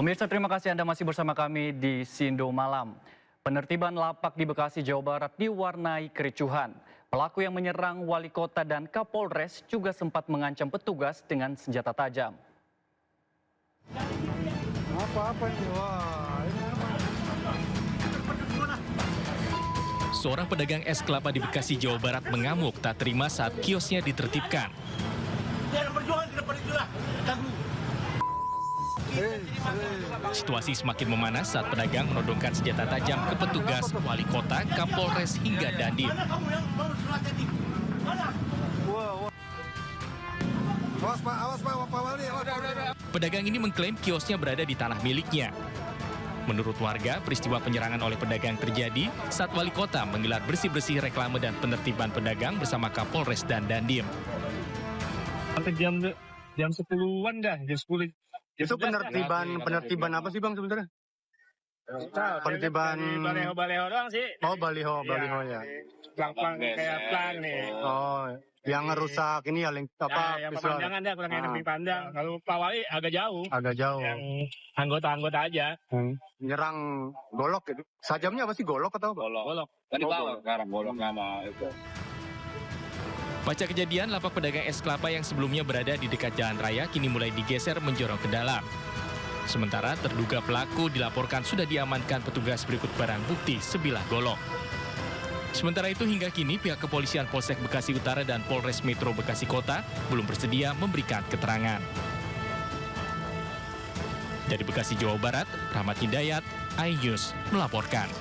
Pemirsa, terima kasih Anda masih bersama kami di Sindo Malam. Penertiban lapak di Bekasi, Jawa Barat diwarnai kericuhan. Pelaku yang menyerang wali kota dan Kapolres juga sempat mengancam petugas dengan senjata tajam. Apa-apa ini? Wah, ini apa? Seorang pedagang es kelapa di Bekasi, Jawa Barat mengamuk tak terima saat kiosnya ditertibkan. Situasi semakin memanas saat pedagang menodongkan senjata tajam ke petugas, wali kota, Kapolres hingga Dandim. Awas Pak, Pak Wali. Pedagang ini mengklaim kiosnya berada di tanah miliknya. Menurut warga, peristiwa penyerangan oleh pedagang terjadi saat wali kota menggelar bersih-bersih reklame dan penertiban pedagang bersama Kapolres dan Dandim. Sampai jam 10-an dah, jam 10. Itu penertiban apa sih Bang sebenarnya? Penertiban Baleho doang sih. Oh, baliho ya. Plang kayak plang nih. Oh, yang ngerusak ini ya Yang visual. pemandangan dah kurang lebih pandang. Kalau Pak Wali agak jauh. Agak jauh. Yang anggota-anggota aja. Nyerang golok gitu. Sajamnya apa sih, golok atau apa? Golok. Tadi bawa sekarang golok nama itu. Pasca kejadian, lapak pedagang es kelapa yang sebelumnya berada di dekat jalan raya kini mulai digeser menjorok ke dalam. Sementara terduga pelaku dilaporkan sudah diamankan petugas berikut barang bukti sebilah golok. Sementara itu hingga kini pihak kepolisian Polsek Bekasi Utara dan Polres Metro Bekasi Kota belum bersedia memberikan keterangan. Dari Bekasi, Jawa Barat, Rahmat Hidayat, iNews melaporkan.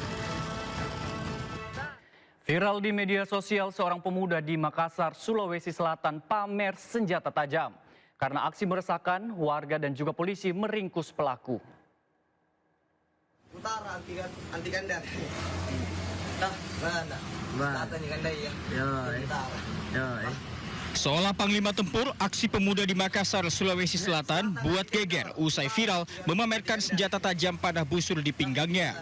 Viral di media sosial, seorang pemuda di Makassar, Sulawesi Selatan pamer senjata tajam. Karena aksi meresahkan, warga dan juga polisi meringkus pelaku. Utara anti kandar. Nah, mana? Tata nih kandai ya. Utara. Seolah panglima tempur, aksi pemuda di Makassar, Sulawesi Selatan buat geger usai viral memamerkan senjata tajam pada busur di pinggangnya.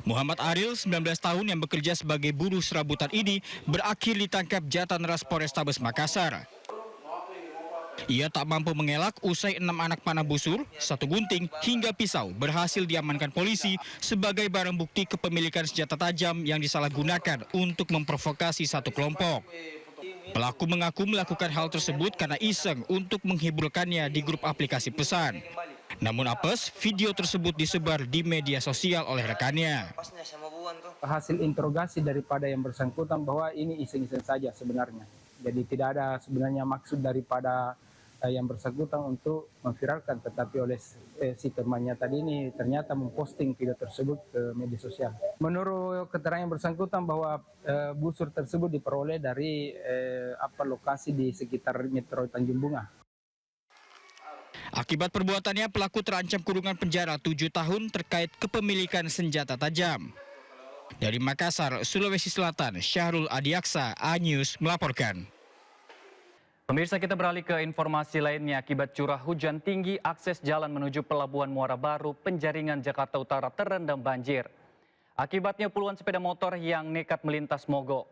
Muhammad Aril, 19 tahun yang bekerja sebagai buruh serabutan ini berakhir ditangkap Jatanras Polrestabes Makassar. Ia tak mampu mengelak usai 6 anak panah busur, 1 gunting hingga pisau berhasil diamankan polisi sebagai barang bukti kepemilikan senjata tajam yang disalahgunakan untuk memprovokasi satu kelompok. Pelaku mengaku melakukan hal tersebut karena iseng untuk menghiburkannya di grup aplikasi pesan. Namun apes, video tersebut disebar di media sosial oleh rekannya. Hasil interogasi daripada yang bersangkutan bahwa ini iseng-iseng saja sebenarnya. Jadi tidak ada sebenarnya maksud daripada yang bersangkutan untuk memviralkan, tetapi oleh si temannya tadi ini ternyata memposting video tersebut ke media sosial. Menurut keterangan yang bersangkutan bahwa busur tersebut diperoleh dari lokasi di sekitar Metro Tanjung Bunga. Akibat perbuatannya, pelaku terancam kurungan penjara 7 tahun terkait kepemilikan senjata tajam. Dari Makassar, Sulawesi Selatan, Syahrul Adiaksa, iNews melaporkan. Pemirsa, kita beralih ke informasi lainnya. Akibat curah hujan tinggi, akses jalan menuju Pelabuhan Muara Baru, Penjaringan, Jakarta Utara terendam banjir. Akibatnya puluhan sepeda motor yang nekat melintas mogok.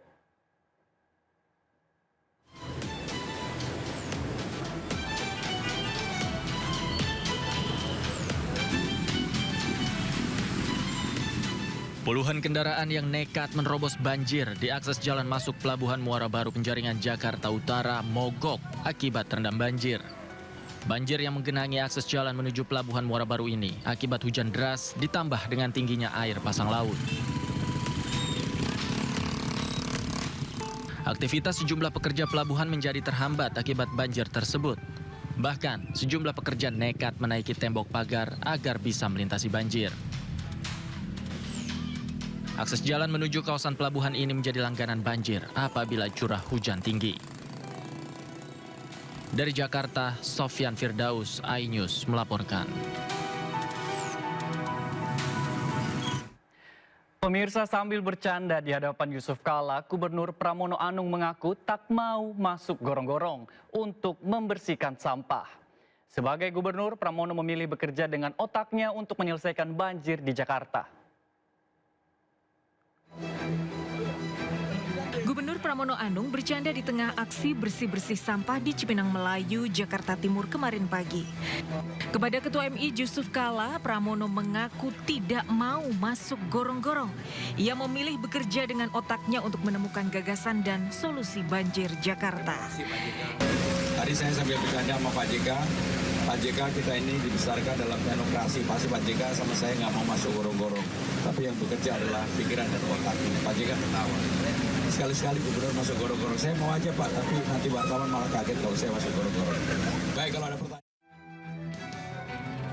Puluhan kendaraan yang nekat menerobos banjir di akses jalan masuk Pelabuhan Muara Baru Penjaringan Jakarta Utara mogok akibat terendam banjir. Banjir yang menggenangi akses jalan menuju Pelabuhan Muara Baru ini akibat hujan deras ditambah dengan tingginya air pasang laut. Aktivitas sejumlah pekerja pelabuhan menjadi terhambat akibat banjir tersebut. Bahkan sejumlah pekerja nekat menaiki tembok pagar agar bisa melintasi banjir. Akses jalan menuju kawasan pelabuhan ini menjadi langganan banjir apabila curah hujan tinggi. Dari Jakarta, Sofyan Firdaus, iNews melaporkan. Pemirsa, sambil bercanda di hadapan Yusuf Kala, Gubernur Pramono Anung mengaku tak mau masuk gorong-gorong untuk membersihkan sampah. Sebagai gubernur, Pramono memilih bekerja dengan otaknya untuk menyelesaikan banjir di Jakarta. Gubernur Gubernur Pramono Anung bercanda di tengah aksi bersih-bersih sampah di Cipinang Melayu, Jakarta Timur kemarin pagi. Kepada Ketua MI Yusuf Kala, Pramono mengaku tidak mau masuk gorong-gorong. Ia memilih bekerja dengan otaknya untuk menemukan gagasan dan solusi banjir Jakarta. Tadi saya sambil bercanda sama Pak JK. Pak JK kita ini dibesarkan dalam demokrasi. Pasti Pak JK sama saya nggak mau masuk gorong-gorong. Tapi yang bekerja adalah pikiran dan otak. Pak JK tertawa. Sekali-sekali gubernur masuk gorong-gorong. Saya mau aja Pak, tapi nanti wartawan malah kaget kalau saya masuk gorong-gorong. Baik, kalau ada pertanyaan.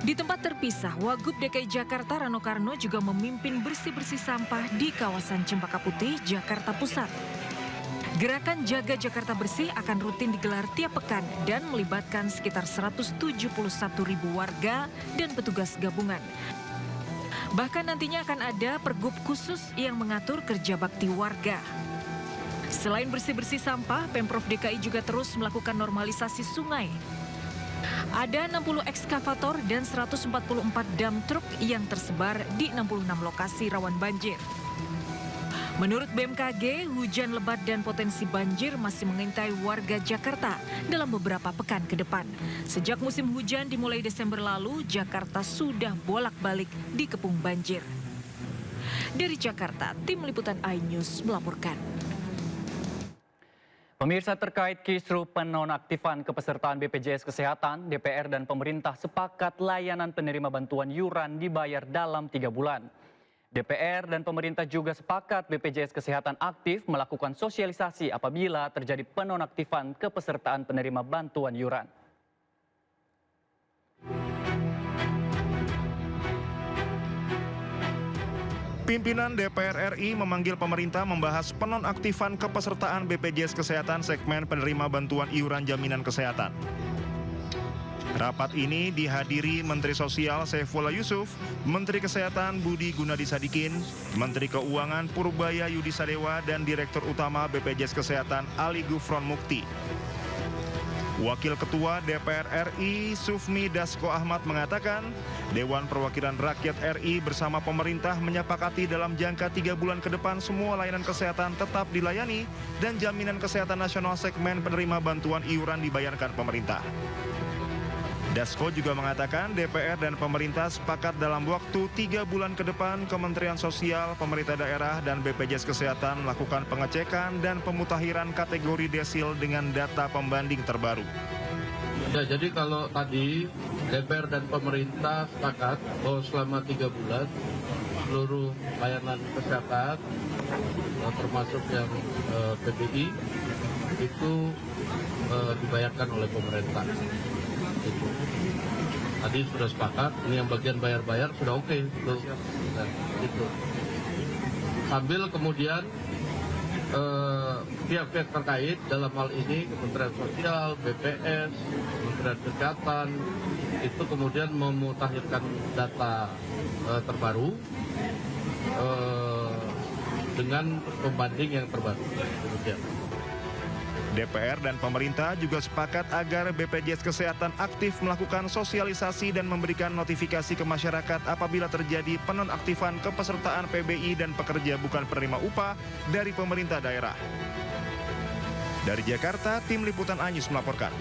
Di tempat terpisah, Wagub DKI Jakarta Rano Karno juga memimpin bersih-bersih sampah di kawasan Cempaka Putih, Jakarta Pusat. Gerakan Jaga Jakarta Bersih akan rutin digelar tiap pekan dan melibatkan sekitar 171.000 warga dan petugas gabungan. Bahkan nantinya akan ada pergub khusus yang mengatur kerja bakti warga. Selain bersih-bersih sampah, Pemprov DKI juga terus melakukan normalisasi sungai. Ada 60 ekskavator dan 144 dump truck yang tersebar di 66 lokasi rawan banjir. Menurut BMKG, hujan lebat dan potensi banjir masih mengintai warga Jakarta dalam beberapa pekan ke depan. Sejak musim hujan dimulai Desember lalu, Jakarta sudah bolak-balik dikepung banjir. Dari Jakarta, Tim Liputan iNews melaporkan. Pemirsa, terkait kisru penonaktifan kepesertaan BPJS Kesehatan, DPR dan pemerintah sepakat layanan penerima bantuan iuran dibayar dalam 3 bulan. DPR dan pemerintah juga sepakat BPJS Kesehatan aktif melakukan sosialisasi apabila terjadi penonaktifan kepesertaan penerima bantuan iuran. Pimpinan DPR RI memanggil pemerintah membahas penonaktifan kepesertaan BPJS Kesehatan segmen penerima bantuan iuran jaminan kesehatan. Rapat ini dihadiri Menteri Sosial Saifullah Yusuf, Menteri Kesehatan Budi Gunadi Sadikin, Menteri Keuangan Purbaya Yudi Sadewa, dan Direktur Utama BPJS Kesehatan Ali Gufron Mukti. Wakil Ketua DPR RI Sufmi Dasko Ahmad mengatakan, Dewan Perwakilan Rakyat RI bersama pemerintah menyepakati dalam jangka 3 bulan ke depan semua layanan kesehatan tetap dilayani dan jaminan kesehatan nasional segmen penerima bantuan iuran dibayarkan pemerintah. Dasko juga mengatakan DPR dan pemerintah sepakat dalam waktu 3 bulan ke depan Kementerian Sosial, pemerintah daerah, dan BPJS Kesehatan melakukan pengecekan dan pemutakhiran kategori desil dengan data pembanding terbaru. Ya, jadi kalau tadi DPR dan pemerintah sepakat bahwa selama 3 bulan seluruh layanan kesehatan termasuk yang PBI itu dibayarkan oleh pemerintah. Tadi sudah sepakat, ini yang bagian bayar-bayar sudah oke. Nah, itu. Sambil kemudian pihak-pihak terkait dalam hal ini Kementerian Sosial, BPS, Kementerian Kesehatan itu kemudian memutakhirkan data terbaru dengan pembanding yang terbaru. Kemudian. DPR dan pemerintah juga sepakat agar BPJS Kesehatan aktif melakukan sosialisasi dan memberikan notifikasi ke masyarakat apabila terjadi penonaktifan kepesertaan PBI dan pekerja bukan penerima upah dari pemerintah daerah. Dari Jakarta, Tim Liputan iNews melaporkan.